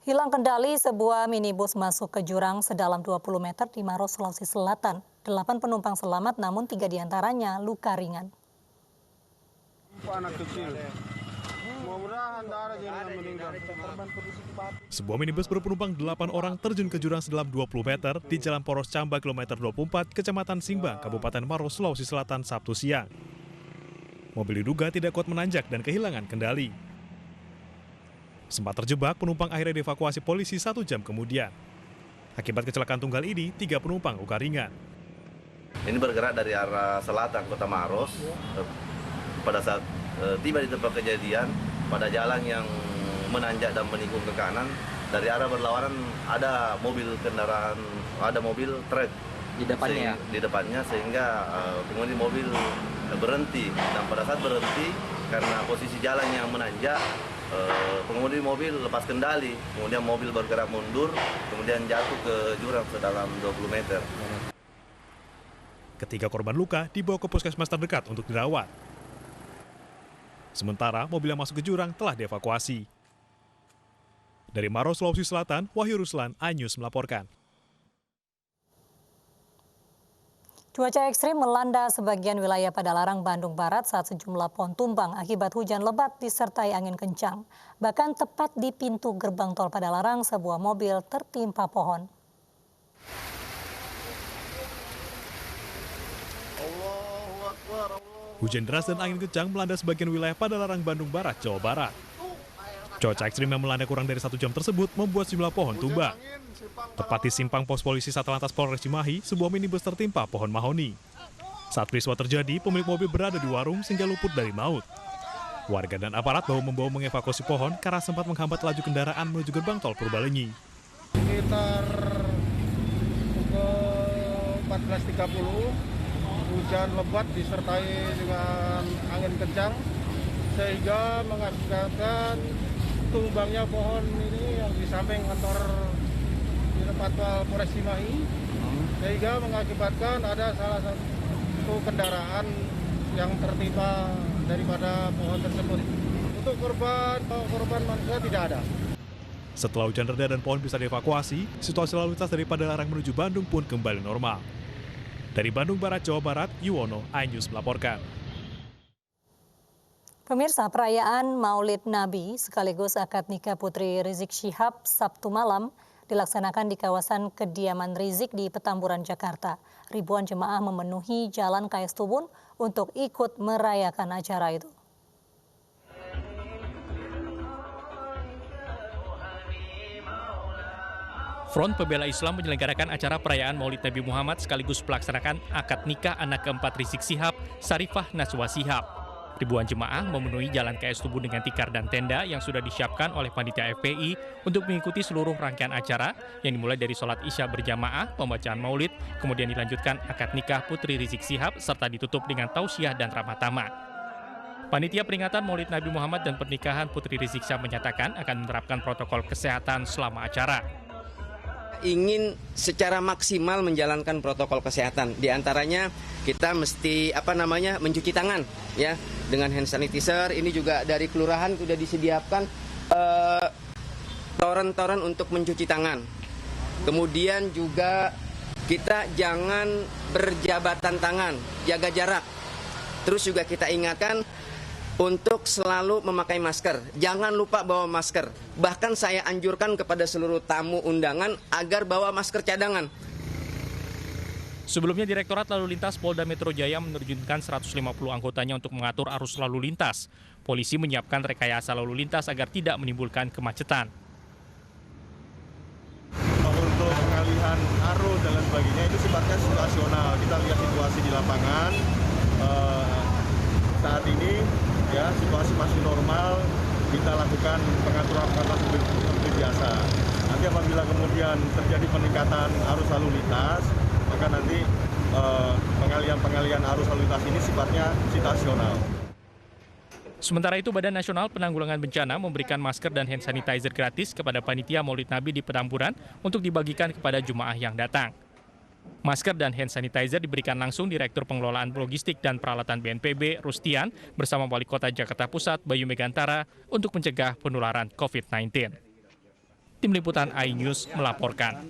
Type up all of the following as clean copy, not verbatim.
Hilang kendali sebuah minibus masuk ke jurang sedalam 20 meter di Maros, Sulawesi Selatan. 8 penumpang selamat namun 3 diantaranya luka ringan. Anak kecil. Mudah-mudahan ada yang meninggal. Sebuah minibus berpenumpang 8 orang terjun ke jurang sedalam 20 meter di Jalan Poros Camba kilometer 24, Kecamatan Simbang, Kabupaten Maros, Sulawesi Selatan, Sabtu siang. Mobil diduga tidak kuat menanjak dan kehilangan kendali. Sempat terjebak, penumpang akhirnya dievakuasi polisi 1 jam kemudian. Akibat kecelakaan tunggal ini, 3 penumpang luka ringan. Ini bergerak dari arah selatan Kota Maros. Pada saat tiba di tempat kejadian, pada jalan yang menanjak dan menikung ke kanan, dari arah berlawanan ada mobil kendaraan, ada mobil truk di depannya. Di depannya, sehingga pengemudi mobil berhenti. Dan pada saat berhenti, karena posisi jalan yang menanjak, pengemudi mobil lepas kendali, kemudian mobil bergerak mundur, kemudian jatuh ke jurang sedalam 20 meter. Ketiga korban luka dibawa ke puskesmas terdekat untuk dirawat. Sementara mobil yang masuk ke jurang telah dievakuasi. Dari Maros, Sulawesi Selatan, Wahyu Ruslan, iNews melaporkan. Cuaca ekstrim melanda sebagian wilayah Padalarang, Bandung Barat saat sejumlah pohon tumbang akibat hujan lebat disertai angin kencang. Bahkan tepat di pintu gerbang tol Padalarang, sebuah mobil tertimpa pohon. Hujan deras dan angin kencang melanda sebagian wilayah Padalarang, Bandung Barat, Jawa Barat. Cuaca ekstrim yang melanda kurang dari 1 jam tersebut membuat sejumlah pohon tumbang. Tepat di simpang pos polisi Satlantas Polres Cimahi, sebuah minibus tertimpa pohon mahoni. Saat peristiwa terjadi, pemilik mobil berada di warung sehingga luput dari maut. Warga dan aparat bahu-membahu mengevakuasi pohon karena sempat menghambat laju kendaraan menuju gerbang tol Purbalenyi. Sekitar pukul 14.30, hujan lebat disertai dengan angin kencang, sehingga mengakibatkan tumbangnya pohon ini yang di samping kantor di tempat Polres Cimahi, sehingga mengakibatkan ada salah satu kendaraan yang tertimpa daripada pohon tersebut. Untuk korban manusia tidak ada. Setelah hujan reda dan pohon bisa dievakuasi, situasi lalu lintas dari Padalarang menuju Bandung pun kembali normal. Dari Bandung Barat, Jawa Barat, Yuwono, iNews melaporkan. Pemirsa, perayaan Maulid Nabi sekaligus akad nikah Putri Rizik Syihab Sabtu malam dilaksanakan di kawasan kediaman Rizik di Petamburan, Jakarta. Ribuan jemaah memenuhi Jalan KS Tubun untuk ikut merayakan acara itu. Front Pembela Islam menyelenggarakan acara perayaan Maulid Nabi Muhammad sekaligus melaksanakan akad nikah anak keempat Rizik Syihab, Sarifah Najwa Shihab. Ribuan jemaah memenuhi Jalan KS Tubun dengan tikar dan tenda yang sudah disiapkan oleh panitia FPI untuk mengikuti seluruh rangkaian acara yang dimulai dari sholat Isya berjamaah, pembacaan Maulid, kemudian dilanjutkan akad nikah Putri Rizik Syihab serta ditutup dengan tausiah dan ramah tamah. Panitia peringatan Maulid Nabi Muhammad dan pernikahan Putri Rizik Syihab menyatakan akan menerapkan protokol kesehatan selama acara. Ingin secara maksimal menjalankan protokol kesehatan. Di antaranya kita mesti mencuci tangan ya dengan hand sanitizer. Ini juga dari kelurahan sudah disediakan toren-toren untuk mencuci tangan. Kemudian juga kita jangan berjabatan tangan, jaga jarak. Terus juga kita ingatkan untuk selalu memakai masker. Jangan lupa bawa masker. Bahkan saya anjurkan kepada seluruh tamu undangan agar bawa masker cadangan. Sebelumnya Direktorat Lalu Lintas Polda Metro Jaya menerjunkan 150 anggotanya untuk mengatur arus lalu lintas. Polisi menyiapkan rekayasa lalu lintas agar tidak menimbulkan kemacetan. Untuk pengalihan arus dan lain sebagainya itu sifatnya situasional. Kita lihat situasi di lapangan saat ini. Ya, situasi masih normal, kita lakukan pengaturan seperti biasa. Nanti apabila kemudian terjadi peningkatan arus lalu lintas, maka nanti pengalihan arus lalu lintas ini sifatnya situasional. Sementara itu, Badan Nasional Penanggulangan Bencana memberikan masker dan hand sanitizer gratis kepada panitia Maulid Nabi di Petamburan untuk dibagikan kepada jemaah yang datang. Masker dan hand sanitizer diberikan langsung Direktur Pengelolaan Logistik dan Peralatan BNPB, Rustian, bersama Wali Kota Jakarta Pusat, Bayu Megantara, untuk mencegah penularan COVID-19. Tim Liputan iNews melaporkan.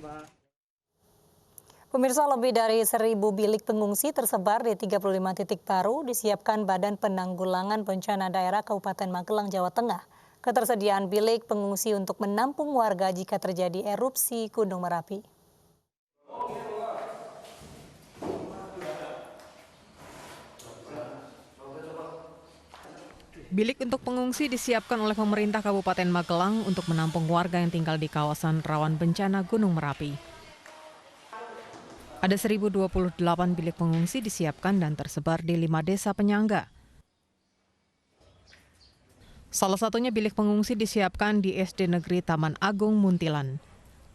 Pemirsa, lebih dari 1.000 bilik pengungsi tersebar di 35 titik baru disiapkan Badan Penanggulangan Bencana Daerah Kabupaten Magelang, Jawa Tengah. Ketersediaan bilik pengungsi untuk menampung warga jika terjadi erupsi Gunung Merapi. Bilik untuk pengungsi disiapkan oleh pemerintah Kabupaten Magelang untuk menampung warga yang tinggal di kawasan rawan bencana Gunung Merapi. Ada 1.028 bilik pengungsi disiapkan dan tersebar di 5 desa penyangga. Salah satunya bilik pengungsi disiapkan di SD Negeri Taman Agung, Muntilan.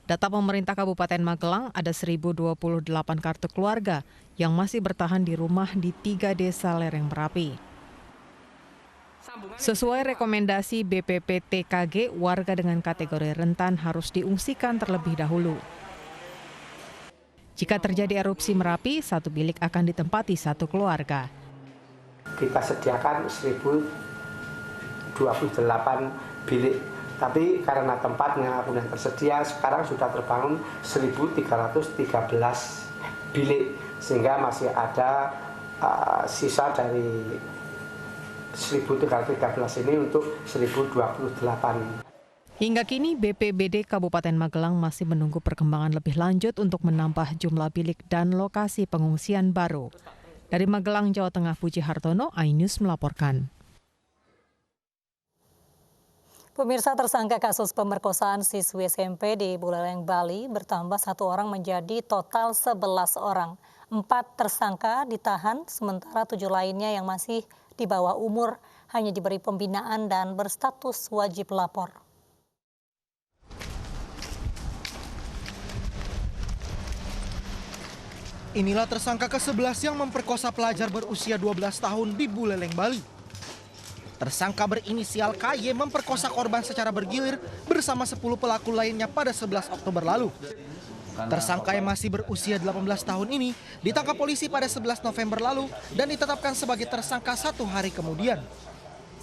Data pemerintah Kabupaten Magelang ada 1.028 kartu keluarga yang masih bertahan di rumah di 3 desa lereng Merapi. Sesuai rekomendasi BPPTKG, warga dengan kategori rentan harus diungsikan terlebih dahulu. Jika terjadi erupsi Merapi, satu bilik akan ditempati satu keluarga. Kita sediakan 1.028 bilik, tapi karena tempatnya yang tersedia, sekarang sudah terbangun 1.313 bilik, sehingga masih ada sisa dari 1.313 ini untuk 1.028. Hingga kini BPBD Kabupaten Magelang masih menunggu perkembangan lebih lanjut untuk menambah jumlah bilik dan lokasi pengungsian baru. Dari Magelang, Jawa Tengah, Puji Hartono, iNews melaporkan. Pemirsa, tersangka kasus pemerkosaan siswi SMP di Buleleng, Bali bertambah 1 orang menjadi total 11 orang. 4 tersangka ditahan, sementara 7 lainnya yang masih di bawah umur hanya diberi pembinaan dan berstatus wajib lapor. Inilah tersangka ke-11 yang memperkosa pelajar berusia 12 tahun di Buleleng, Bali. Tersangka berinisial KY memperkosa korban secara bergilir bersama 10 pelaku lainnya pada 11 Oktober lalu. Tersangka yang masih berusia 18 tahun ini ditangkap polisi pada 11 November lalu dan ditetapkan sebagai tersangka 1 hari kemudian.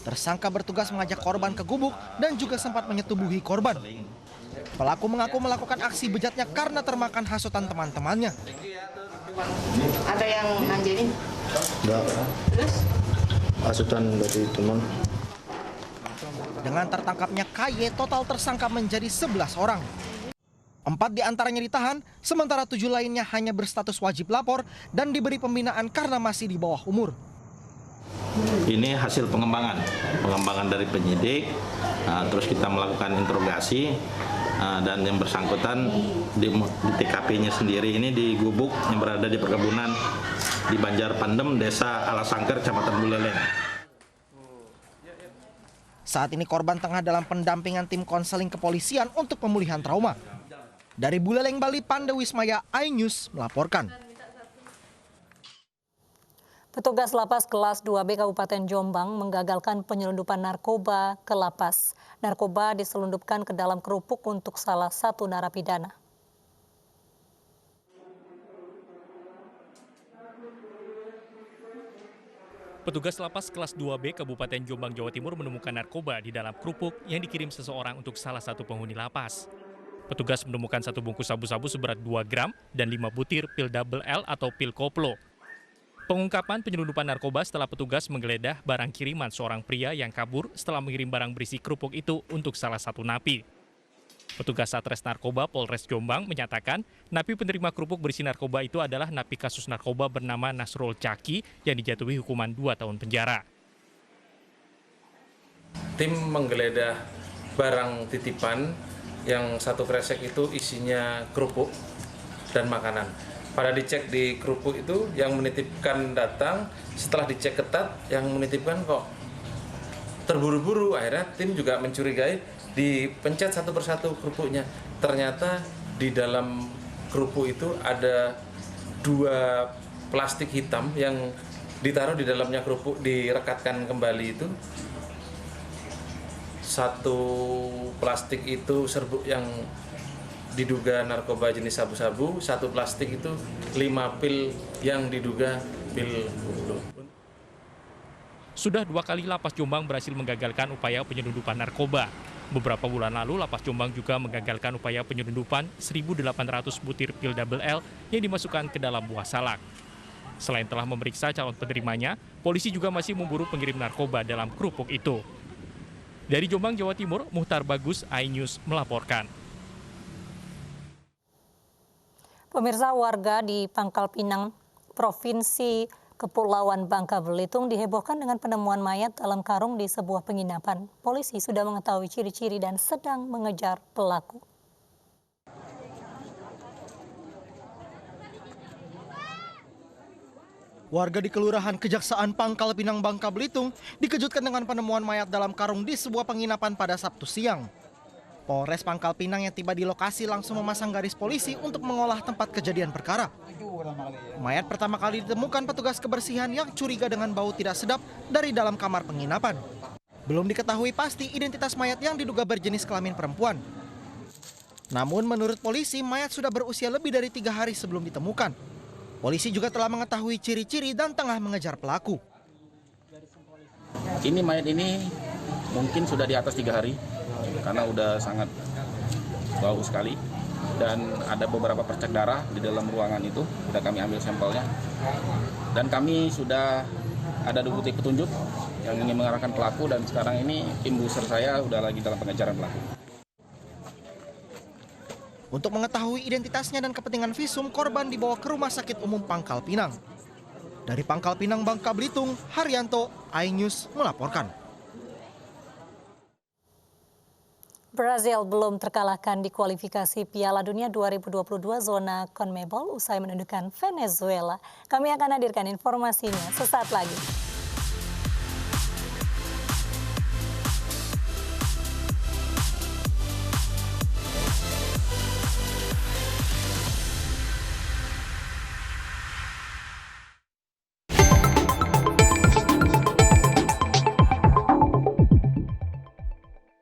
Tersangka bertugas mengajak korban ke gubuk dan juga sempat menyetubuhi korban. Pelaku mengaku melakukan aksi bejatnya karena termakan hasutan teman-temannya. Ada yang nanjenin? Enggak. Terus? Hasutan dari teman. Dengan tertangkapnya KY, total tersangka menjadi 11 orang. 4 diantaranya ditahan, sementara 7 lainnya hanya berstatus wajib lapor dan diberi pembinaan karena masih di bawah umur. Ini hasil pengembangan dari penyidik. Terus kita melakukan interogasi dan yang bersangkutan di TKP-nya sendiri ini di gubuk yang berada di perkebunan di Banjar Pandem, Desa Alasangker, Kecamatan Buleleng. Saat ini korban tengah dalam pendampingan tim konseling kepolisian untuk pemulihan trauma. Dari Buleleng, Bali, Pande Wismaya, iNews melaporkan. Petugas lapas kelas 2B Kabupaten Jombang menggagalkan penyelundupan narkoba ke lapas. Narkoba diselundupkan ke dalam kerupuk untuk salah satu narapidana. Petugas lapas kelas 2B Kabupaten Jombang, Jawa Timur menemukan narkoba di dalam kerupuk yang dikirim seseorang untuk salah satu penghuni lapas. Petugas menemukan 1 bungkus sabu-sabu seberat 2 gram dan 5 butir pil double L atau pil koplo. Pengungkapan penyelundupan narkoba setelah petugas menggeledah barang kiriman seorang pria yang kabur setelah mengirim barang berisi kerupuk itu untuk salah satu napi. Petugas Satres Narkoba Polres Jombang menyatakan napi penerima kerupuk berisi narkoba itu adalah napi kasus narkoba bernama Nasrul Caki yang dijatuhi hukuman 2 tahun penjara. Tim menggeledah barang titipan yang 1 kresek itu isinya kerupuk dan makanan. Pada dicek di kerupuk itu yang menitipkan datang, setelah dicek ketat yang menitipkan kok terburu-buru. Akhirnya tim juga mencurigai, dipencet satu persatu kerupuknya. Ternyata di dalam kerupuk itu ada 2 plastik hitam yang ditaruh di dalamnya kerupuk, direkatkan kembali itu. 1 plastik itu serbuk yang diduga narkoba jenis sabu-sabu, 1 plastik itu 5 pil yang diduga pil koplo. Sudah 2 kali lapas Jombang berhasil menggagalkan upaya penyelundupan narkoba. Beberapa bulan lalu, Lapas Jombang juga menggagalkan upaya penyelundupan 1.800 butir pil double L yang dimasukkan ke dalam buah salak. Selain telah memeriksa calon penerimanya, polisi juga masih memburu pengirim narkoba dalam kerupuk itu. Dari Jombang, Jawa Timur, Muhtar Bagus, iNews melaporkan. Pemirsa, warga di Pangkal Pinang, Provinsi Kepulauan Bangka Belitung dihebohkan dengan penemuan mayat dalam karung di sebuah penginapan. Polisi sudah mengetahui ciri-ciri dan sedang mengejar pelaku. Warga di Kelurahan Kejaksaan Pangkal Pinang, Bangka Belitung dikejutkan dengan penemuan mayat dalam karung di sebuah penginapan pada Sabtu siang. Polres Pangkal Pinang yang tiba di lokasi langsung memasang garis polisi untuk mengolah tempat kejadian perkara. Mayat pertama kali ditemukan petugas kebersihan yang curiga dengan bau tidak sedap dari dalam kamar penginapan. Belum diketahui pasti identitas mayat yang diduga berjenis kelamin perempuan. Namun menurut polisi, mayat sudah berusia lebih dari 3 hari sebelum ditemukan. Polisi juga telah mengetahui ciri-ciri dan tengah mengejar pelaku. Ini mayat ini mungkin sudah di atas 3 hari karena udah sangat bau sekali dan ada beberapa percak darah di dalam ruangan itu. Sudah kami ambil sampelnya dan kami sudah ada 2 bukti petunjuk yang ingin mengarahkan pelaku dan sekarang ini tim buser saya sudah lagi dalam pengejaran pelaku. Untuk mengetahui identitasnya dan kepentingan visum, korban dibawa ke Rumah Sakit Umum Pangkal Pinang. Dari Pangkal Pinang, Bangka Belitung, Haryanto, iNews melaporkan. Brazil belum terkalahkan di kualifikasi Piala Dunia 2022 zona CONMEBOL usai menundukkan Venezuela. Kami akan hadirkan informasinya sesaat lagi.